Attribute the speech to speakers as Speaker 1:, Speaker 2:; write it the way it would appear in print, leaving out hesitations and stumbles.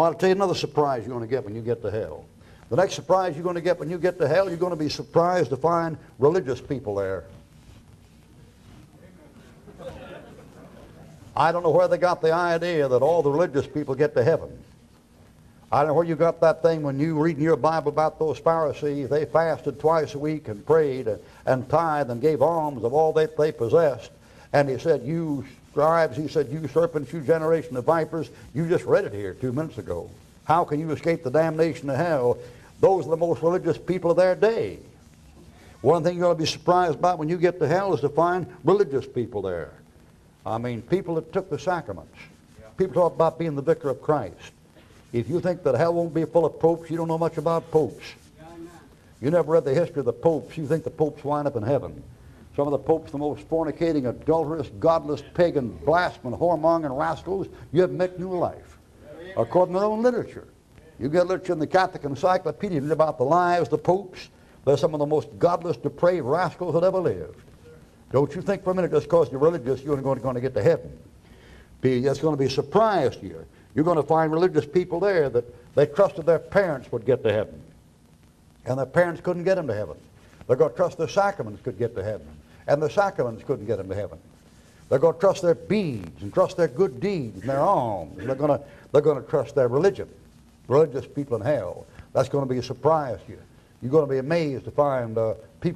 Speaker 1: I'll tell you another surprise you're going to get when you get to hell. The next surprise you're going to get when you get to hell, you're going to be surprised to find religious people there. I don't know where they got the idea that all the religious people get to heaven. I don't know where you got that thing when you read in your Bible about those Pharisees. They fasted twice a week and prayed and tithed and gave alms of all that they possessed. And he said, you scribes, he said, you serpents, you generation of vipers, you just read it here 2 minutes ago. How can you escape the damnation of hell? Those are the most religious people of their day. One thing you're going to be surprised about when you get to hell is to find religious people there. I mean, people that took the sacraments. People talk about being the vicar of Christ. If you think that hell won't be full of popes, you don't know much about popes. You never read the history of the popes. You think the popes wind up in heaven. Some of the popes, the most fornicating, adulterous, godless, pagan, blasphemous, whoremongering rascals you have met in your life, according to their own literature. You get literature in the Catholic Encyclopedia about the lives of the popes. They're some of the most godless, depraved rascals that ever lived. Don't you think for a minute just because you're religious you're going to get to heaven. That's going to be a surprise to you. You're going to find religious people there that they trusted their parents would get to heaven. And their parents couldn't get them to heaven. They're going to trust their sacraments could get to heaven. And their sacraments couldn't get them to heaven. They're going to trust their beads and trust their good deeds and their alms. They're going to trust their religion. Religious people in hell. That's going to be a surprise to you. You're going to be amazed to find people